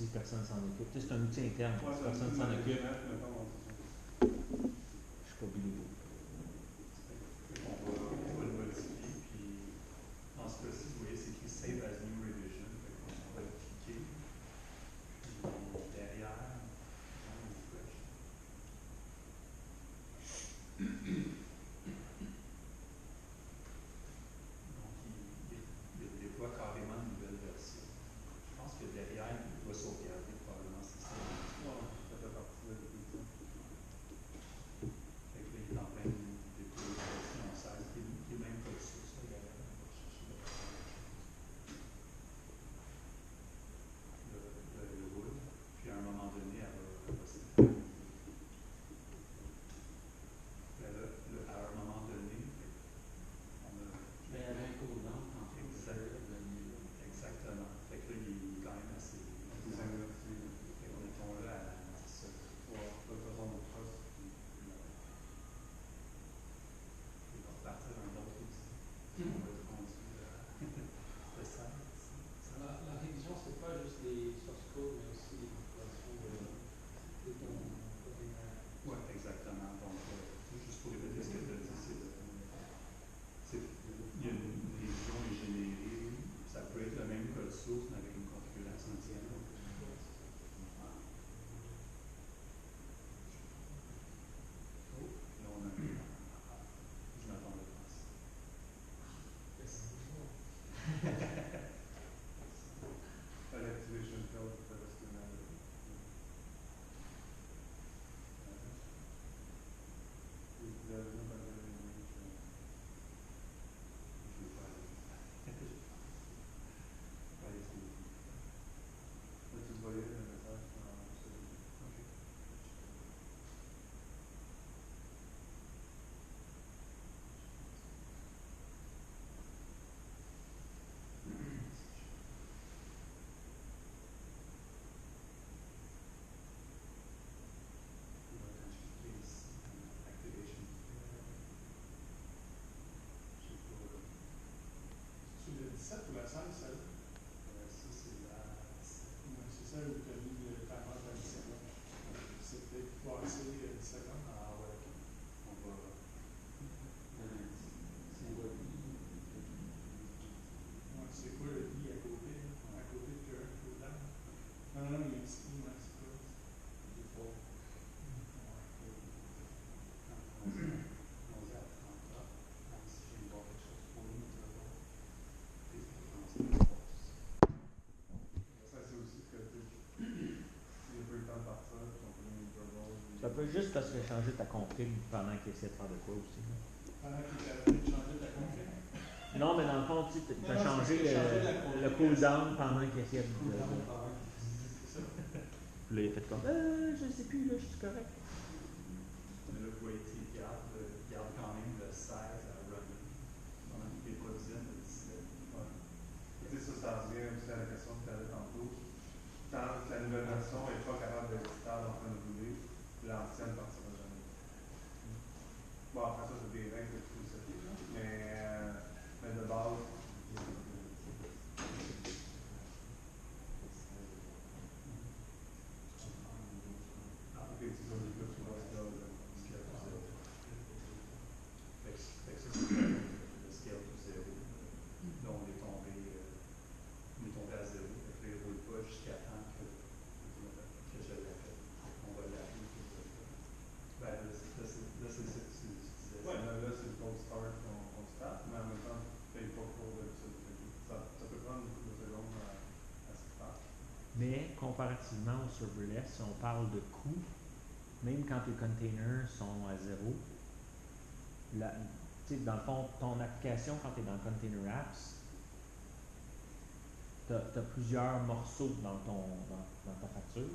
si personne s'en occupe. Tu sais, c'est un outil interne, Ouais, si personne s'en occupe, je suis pas bilou. On va le modifier, puis dans ce cas-ci, vous voyez, c'est écrit Save as New Revision. On va le cliquer. Puis derrière, on refresh. Donc, il déploie carrément une nouvelle version. Je pense que derrière, il doit sauvegarder probablement ce système. Ouais, ça fait partie de l'utilisation. Fait que là, il est en train de déployer la version 16, qui est même pas source. Là, il va chercher le roule. Puis à un moment donné, elle va s'éteindre. À un moment donné, on a. Mais il y avait un cooldown quand Exactement. Fait que là, il est quand même assez. Fait qu'on mettons là à 17. Ouais, de toute façon, on trace. Il va repartir un autre outil. On va continuer le site. La révision, c'est pas juste les source codes, mais aussi les configurations de ton container. Oui, exactement. Donc, juste pour répéter ce que tu as dit, il y a une révision générée. Ça peut être le même code source, mais avec une configuration différente. Là, on a je m'attendais pas à ça. L'activation code, ça reste le même. Vous avez vu dans le Je vais pas aller. Là, tu voyais le message dans celui-là. OK. Activation. C'est le 17 ou la 16, celle-là? Ça, c'est la. Ouais, c'est ça où tu as mis le timer à 10 secondes. C'est peut-être passé 10 secondes. Ah ouais, ok. On va. C'est quoi Ouais, c'est quoi le i à côté de current cooldown? Non, il y a un petit i, mais c'est pas. du faux? On à 30 heures. Même si je viens de voir quelque chose pour nous, tu vas voir. Ça, c'est aussi que s'il n'y a pas eu le temps de partir, puis on peut donner une verbal. Ça peut juste parce que changer ta config pendant qu'il essaie de faire de quoi aussi. Pendant qu'il est en train de changer ta config. Non, mais dans le fond, tu as Non, changé c'est changer la config. le cooldown pendant qu'il essayait de. Cooldown pendant qu'il C'est ça. Puis là, il a fait comme je sais plus, là, je suis correct. Mais là, vous voyez, il garde quand même le 16 à running. Pendant qu'il n'est pas dizaine de 17. Ouais. Tu sais, ça revient aussi à la question que tu avais tantôt. Quand la nouvelle version n'est pas capable d'être stable en train de rouler, l'ancienne partira jamais. Bon, après ça, c'est des règles de philosophie, mais de base, les petits autres sur la scale, Fait que ça, c'est le scale to 0. Là, on est tombé à 0. Fait que là, il ne roule pas jusqu'à temps que je l'appelle. On va l'appeler. Ben, là, c'est ça que tu disais. ouais, là, c'est le cold start qu'on start, mais en même temps, tu ne payes pas pour d'habitude. Ça peut prendre beaucoup de secondes à se faire. Mais comparativement au serverless, si on parle de coût, même quand tes containers sont à zéro, dans le fond, ton application, quand tu es dans Container Apps, tu as plusieurs morceaux dans ta facture.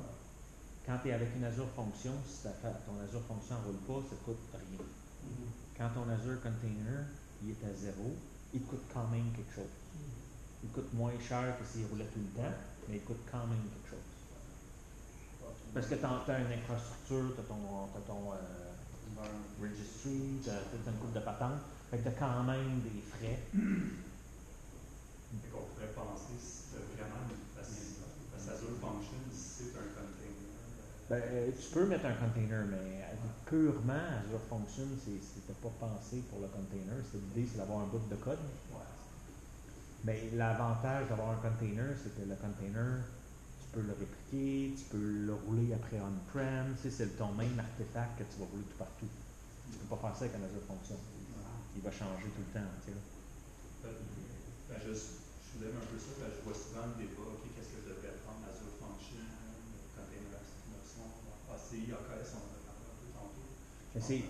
Quand tu es avec une Azure Function, si ton Azure Function ne roule pas, ça ne coûte rien. Quand ton Azure Container il est à zéro, il coûte quand même quelque chose. Il coûte moins cher que s'il roulait tout le temps, mais il coûte quand même quelque chose. Parce que tu as une infrastructure, tu as ton registry, tu as une couple de patentes, fait que tu as quand même des frais. Fait qu'on pourrait penser si tu as vraiment parce que Azure Functions, Ben, tu peux mettre un container, mais purement Azure Function, c'était pas pensé pour le container. L'idée, c'est d'avoir un bout de code. Ouais. Mais l'avantage d'avoir un container, c'est que le container, tu peux le répliquer, tu peux le rouler après on-prem. Tu sais, c'est ton même artefact que tu vas rouler tout partout. Tu peux pas faire ça avec un Azure Function. Il va changer tout le temps. Tu sais. Je soulève un peu ça, je vois souvent le débat, OK, qu'est-ce que je devrais prendre, Azure Function, Container Option, ACI, AKS, on en a parlé un peu tantôt. Mais c'est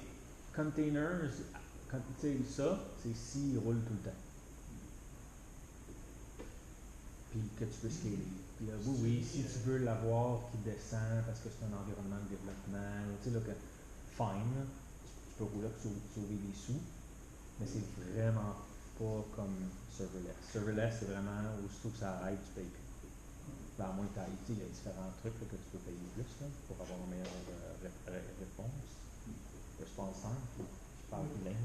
containers, tu sais, ça, c'est s'il roule tout le temps. Puis que tu peux scaler. Puis là, oui, si tu veux l'avoir qui descend parce que c'est un environnement de développement, tu sais, là, que fine, tu peux rouler pour sauver des sous, mais c'est vraiment pas comme serverless. Serverless, c'est vraiment, aussitôt que ça arrête, tu payes plus. Ben, à moins que tu ailles, il y a différents trucs là, que tu peux payer plus là, pour avoir une meilleure réponse. Response time, puis tu parles plus lent.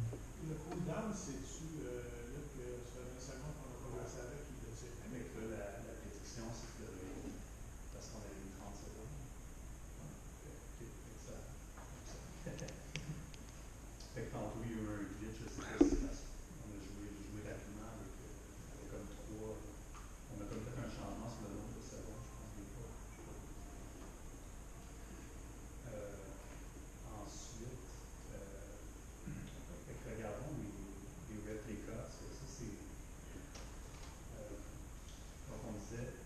Le cooldown, c'est-tu là que c'est nécessairement qu'on a conversé avec, il le sait. Avec la prédiction, c'est de parce qu'on a eu 30 secondes. OK, ça. Fait que tantôt, il y a eu un glitch, je sais pas si parce qu'on a joué rapidement avec comme 3. On a comme fait un changement sur le nombre de secondes, je pense, des fois. Ensuite, fait que regardons les réplicas, ça c'est. Donc on disait,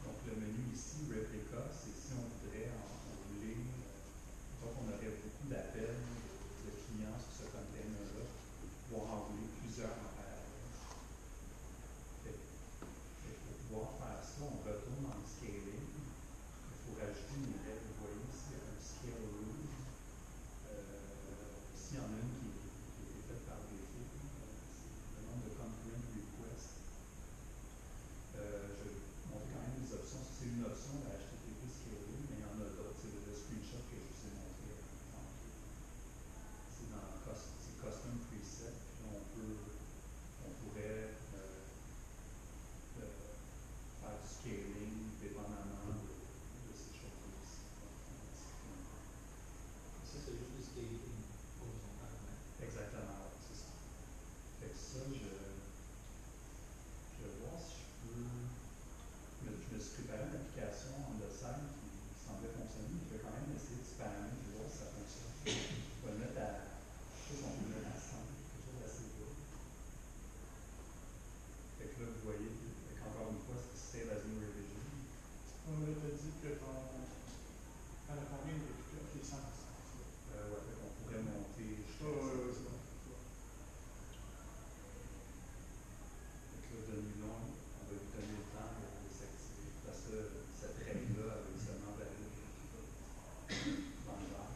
donc le menu ici, Replica, c'est si on voudrait en rouler, donc on aurait beaucoup d'appels de clients sur ce container-là, pour en rouler plusieurs en parallèle. Pour pouvoir faire ça, on retourne dans le scaling. Il faut rajouter une règle. Vous voyez ici, il y a un scale rule. Ici, il y en a une qui a été faite par défaut. C'est le nombre de concurrent requests. Je vais montrer quand même les options. C'est une option de HTTP scaling, mais il y en a d'autres. C'est le screenshot que je vous ai montré tantôt. C'est dans custom preset. Puis on pourrait faire du scaling dépendamment de ces choses-là ici. Ça, c'est juste du scaling horizontalement. Exactement, ouais, c'est ça. Fait que ça, je vais voir si je peux. Je me suis préparé une application en design qui semblait fonctionner, mais je vais quand même essayer de spammer, je vais voir si ça fonctionne. Je vais le mettre à. Je sais pas si on peut le mettre à 100, quelque chose d'assez gros. Fait que là, vous voyez, encore une fois, c'est Save as New Revision. On t'a dit que t'en as combien de réplicas? Les 100. Ouais, fait qu'on pourrait monter jusqu'à c'est ça. bon. Fait que là, demi-long, on va lui donner le temps de s'activer. Parce que cette règle-là avait seulement valé dans le verre.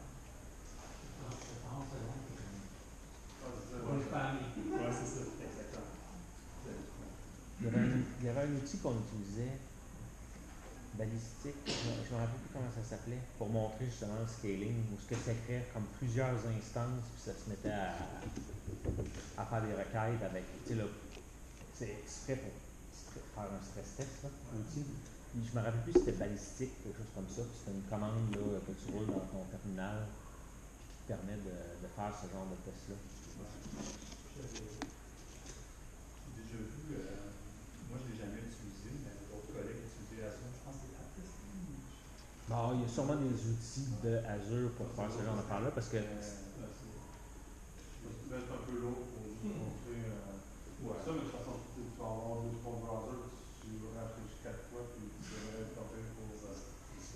C'est 30 secondes. Ouais, Pour le spammer. Ouais, c'est ça, exactement. Il y avait un outil qu'on utilisait, balistique, je me rappelle plus comment ça s'appelait, pour montrer justement le scaling, où ce que ça créait comme plusieurs instances, puis ça se mettait à faire des requêtes avec, tu sais là, c'est exprès pour faire un stress test, là, l'outil. Puis je me rappelle plus si c'était balistique, quelque chose comme ça, puis c'était une commande là, que tu roules dans ton terminal, qui te permet de faire ce genre de test-là. J'ai déjà vu, moi je ne l'ai jamais utilisé, mais d'autres collègues utilisaient Azure, je pense que c'est Aptist. Bon, il y a sûrement des outils de Azure pour faire ce genre d'affaires-là, parce que je vais être un peu lourd pour juste montrer ça, mais de toute façon, tu vas avoir 2-3 browsers, tu rafraîchis 4 fois, puis tu devrais être tapé pour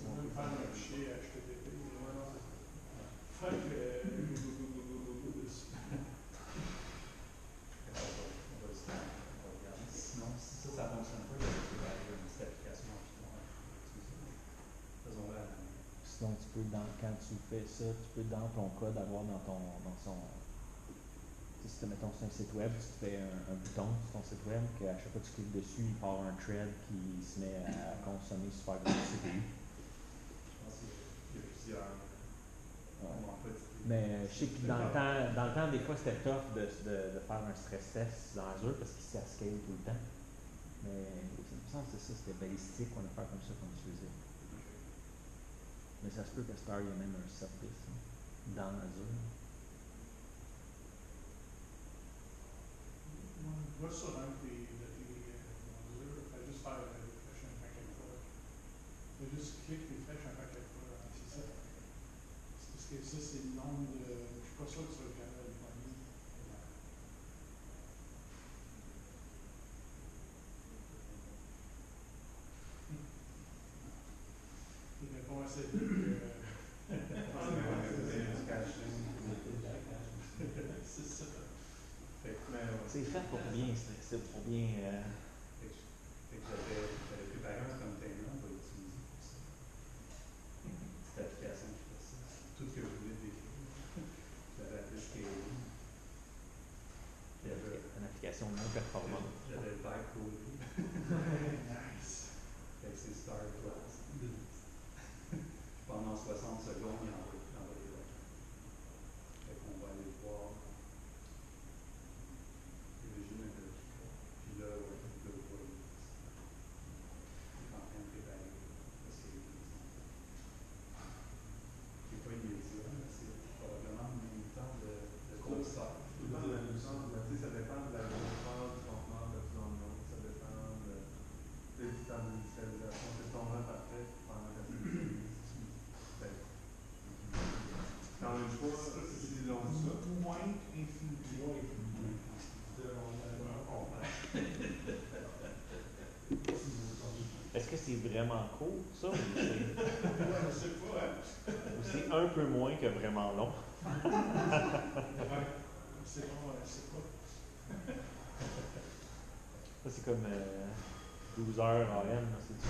On peut faire un fichier HTTP. Ouais, non, c'est ça. Fait que. Sinon, si ça ne fonctionne pas, je vais aller une petite application en Python. Faisons-le à la main. sinon tu peux, quand tu fais ça, tu peux dans ton code avoir dans son. Si mettons c'est un site web, tu te fais un bouton sur ton site web, qu'à chaque fois que tu cliques dessus, il part un thread qui se met à consommer super gros CPU. Je pense qu'il y a plusieurs. Mais je sais que dans le temps, des fois, c'était tough de faire un stress test dans Azure parce qu'il ça scale tout le temps. Mais il me semble que c'est ça, c'était balistique, on a fait comme ça qu'on utilisait. OK. Mais ça se peut qu'à cette heure, il y a même un service hein, dans Azure. Je vois sur un des fait juste faire refresh un paquet de fois. Fait juste clic refresh un paquet de fois. C'est ça. C'est parce que ça, c'est le nombre de. Je suis pas sûr que ça va être capable de poigner. Il répond assez vite. Du caching. C'est ça. Fait que, C'est fait pour bien stresser, pour bien. fait que j'avais préparé un container, on va l'utiliser pour ça. Cette application qui fait ça. Tout ce que je voulais décrire. Je l'avais appelé Scaling. Il y avait Une application non performante. J'avais le back codé. Nice. Fait que c'est Star Class. Pendant 60 secondes, il envoie les requêtes. Fait qu'on va aller voir. Régime de puis là, ouais, on peut le voir. Il est en train de préparer le CV. C'est pas immédiat, mais c'est probablement en même temps de concert. Tout le temps la même chose, mais tu sais, ça dépend de la grosseur du contenant que tu l'envoies. Ça dépend du temps d'initialisation. C'est ton temps parfait pendant que tu l'utilises. Quand une fois, s'ils l'ont ça, Point infinity. Est-ce que c'est vraiment court, ça? Ou c'est, Je sais pas, hein? ou c'est un peu moins que vraiment long? C'est bon, je sais pas. Ça, c'est comme 12 heures AM, là, c'est-tu